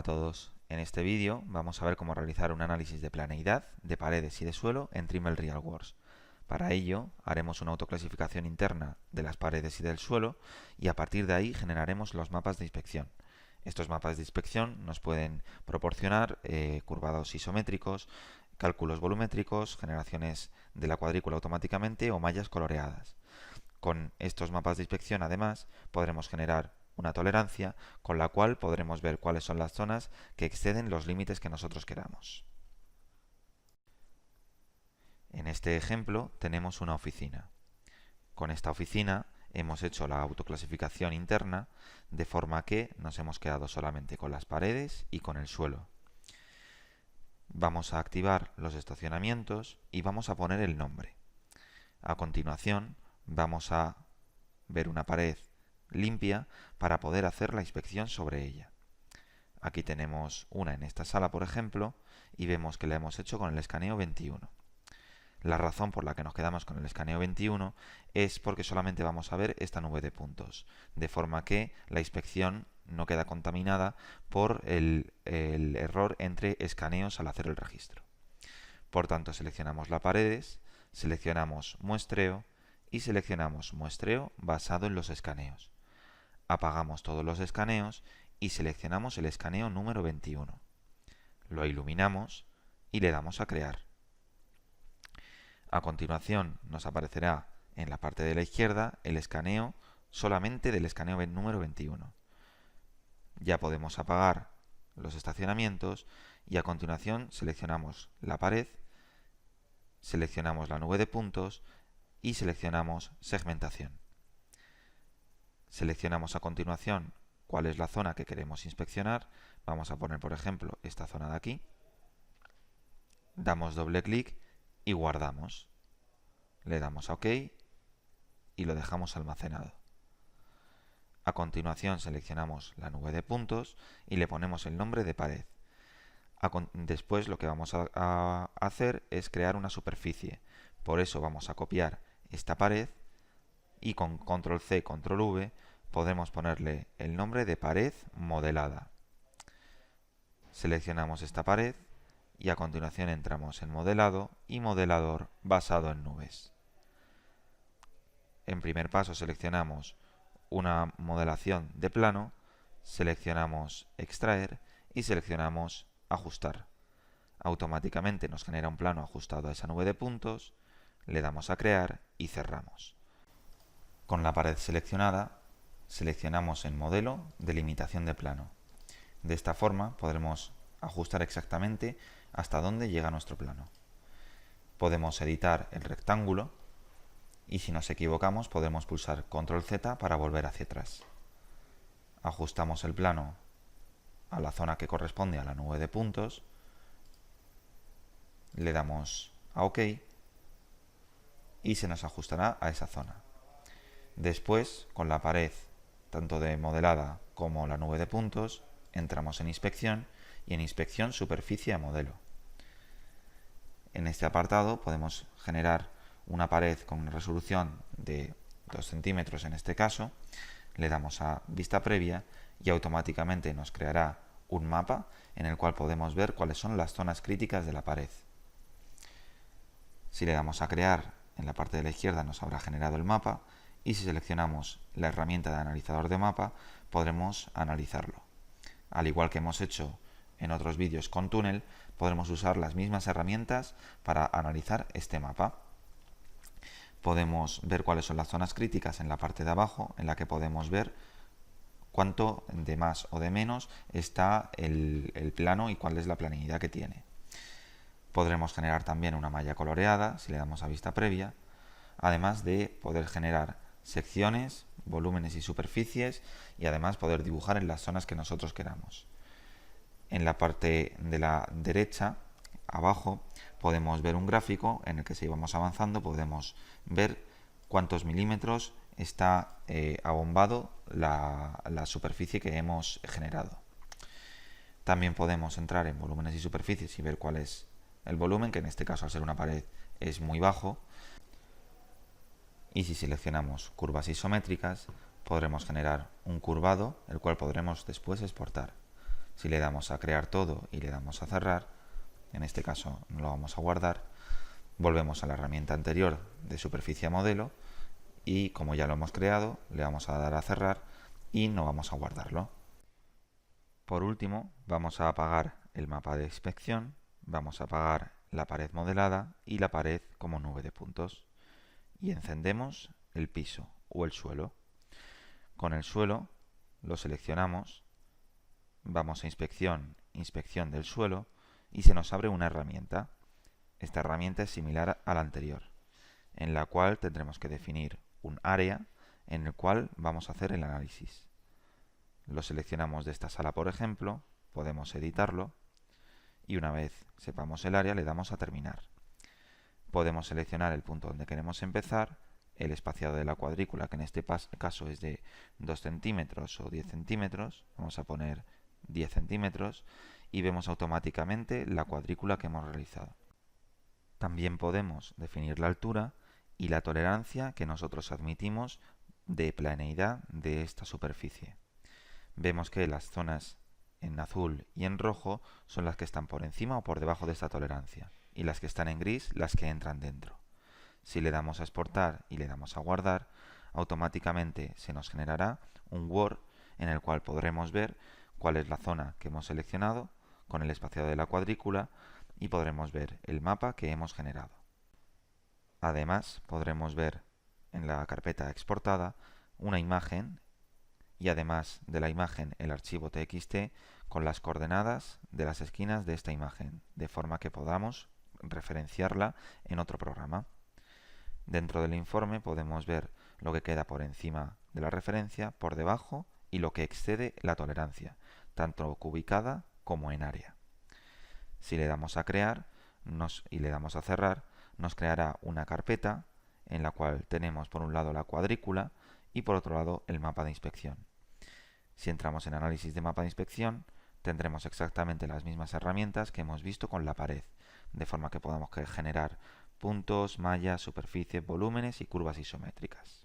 Hola a todos. En este vídeo vamos a ver cómo realizar un análisis de planeidad de paredes y de suelo en Trimble RealWorks. Para ello haremos una autoclasificación interna de las paredes y del suelo y a partir de ahí generaremos los mapas de inspección. Estos mapas de inspección nos pueden proporcionar curvados isométricos, cálculos volumétricos, generaciones de la cuadrícula automáticamente o mallas coloreadas. Con estos mapas de inspección, además, podremos generar una tolerancia con la cual podremos ver cuáles son las zonas que exceden los límites que nosotros queramos. En este ejemplo tenemos una oficina. Con esta oficina hemos hecho la autoclasificación interna de forma que nos hemos quedado solamente con las paredes y con el suelo. Vamos a activar los estacionamientos y vamos a poner el nombre. A continuación vamos a ver una pared limpia para poder hacer la inspección sobre ella. Aquí tenemos una en esta sala, por ejemplo, y vemos que la hemos hecho con el escaneo 21. La razón por la que nos quedamos con el escaneo 21 es porque solamente vamos a ver esta nube de puntos, de forma que la inspección no queda contaminada por el error entre escaneos al hacer el registro. Por tanto, seleccionamos las paredes, seleccionamos muestreo y seleccionamos muestreo basado en los escaneos. Apagamos todos los escaneos y seleccionamos el escaneo número 21. Lo iluminamos y le damos a crear. A continuación nos aparecerá en la parte de la izquierda el escaneo solamente del escaneo número 21. Ya podemos apagar los estacionamientos y a continuación seleccionamos la pared, seleccionamos la nube de puntos y seleccionamos segmentación. Seleccionamos a continuación cuál es la zona que queremos inspeccionar. Vamos a poner, por ejemplo, esta zona de aquí. Damos doble clic y guardamos. Le damos a OK y lo dejamos almacenado. A continuación seleccionamos la nube de puntos y le ponemos el nombre de pared. Después lo que vamos a hacer es crear una superficie. Por eso vamos a copiar esta pared y con control C, control V podemos ponerle el nombre de pared modelada. Seleccionamos esta pared y a continuación entramos en modelado y modelador basado en nubes. En primer paso seleccionamos una modelación de plano, seleccionamos extraer y seleccionamos ajustar. Automáticamente nos genera un plano ajustado a esa nube de puntos, le damos a crear y cerramos. Con la pared seleccionada, seleccionamos en modelo delimitación de plano. De esta forma podremos ajustar exactamente hasta dónde llega nuestro plano. Podemos editar el rectángulo y si nos equivocamos podemos pulsar control Z para volver hacia atrás. Ajustamos el plano a la zona que corresponde a la nube de puntos, le damos a OK y se nos ajustará a esa zona. Después, con la pared tanto de modelada como la nube de puntos, entramos en inspección y en inspección superficie a modelo. En este apartado podemos generar una pared con una resolución de 2 centímetros en este caso, le damos a vista previa y automáticamente nos creará un mapa en el cual podemos ver cuáles son las zonas críticas de la pared. Si le damos a crear, en la parte de la izquierda nos habrá generado el mapa y si seleccionamos la herramienta de analizador de mapa podremos analizarlo. Al igual que hemos hecho en otros vídeos con túnel, podremos usar las mismas herramientas para analizar este mapa. Podemos ver cuáles son las zonas críticas en la parte de abajo, en la que podemos ver cuánto de más o de menos está el plano y cuál es la planeidad que tiene. Podremos generar también una malla coloreada si le damos a vista previa, además de poder generar secciones, volúmenes y superficies y además poder dibujar en las zonas que nosotros queramos. En la parte de la derecha, abajo, podemos ver un gráfico en el que si vamos avanzando podemos ver cuántos milímetros está abombado la superficie que hemos generado. También podemos entrar en volúmenes y superficies y ver cuál es el volumen, que en este caso al ser una pared es muy bajo. Y si seleccionamos curvas isométricas podremos generar un curvado, el cual podremos después exportar. Si le damos a crear todo y le damos a cerrar, en este caso no lo vamos a guardar, volvemos a la herramienta anterior de superficie a modelo y como ya lo hemos creado, le vamos a dar a cerrar y no vamos a guardarlo. Por último, vamos a apagar el mapa de inspección, vamos a apagar la pared modelada y la pared como nube de puntos y encendemos el piso o el suelo. Con el suelo lo seleccionamos, vamos a inspección, inspección del suelo y se nos abre una herramienta. Esta herramienta es similar a la anterior, en la cual tendremos que definir un área en el cual vamos a hacer el análisis. Lo seleccionamos de esta sala, por ejemplo, podemos editarlo y una vez sepamos el área le damos a terminar. Podemos seleccionar el punto donde queremos empezar, el espaciado de la cuadrícula, que en este caso es de 2 centímetros o 10 centímetros, vamos a poner 10 centímetros y vemos automáticamente la cuadrícula que hemos realizado. También podemos definir la altura y la tolerancia que nosotros admitimos de planeidad de esta superficie. Vemos que las zonas en azul y en rojo son las que están por encima o por debajo de esta tolerancia y las que están en gris las que entran dentro. Si le damos a exportar y le damos a guardar, automáticamente se nos generará un Word en el cual podremos ver cuál es la zona que hemos seleccionado con el espaciado de la cuadrícula y podremos ver el mapa que hemos generado. Además, podremos ver en la carpeta exportada una imagen y además de la imagen el archivo txt con las coordenadas de las esquinas de esta imagen, de forma que podamos referenciarla en otro programa. Dentro del informe podemos ver lo que queda por encima de la referencia, por debajo y lo que excede la tolerancia, tanto cubicada como en área. Si le damos a crear y le damos a cerrar, nos creará una carpeta en la cual tenemos por un lado la cuadrícula y por otro lado el mapa de inspección. Si entramos en análisis de mapa de inspección, tendremos exactamente las mismas herramientas que hemos visto con la pared, de forma que podamos generar puntos, mallas, superficies, volúmenes y curvas isométricas.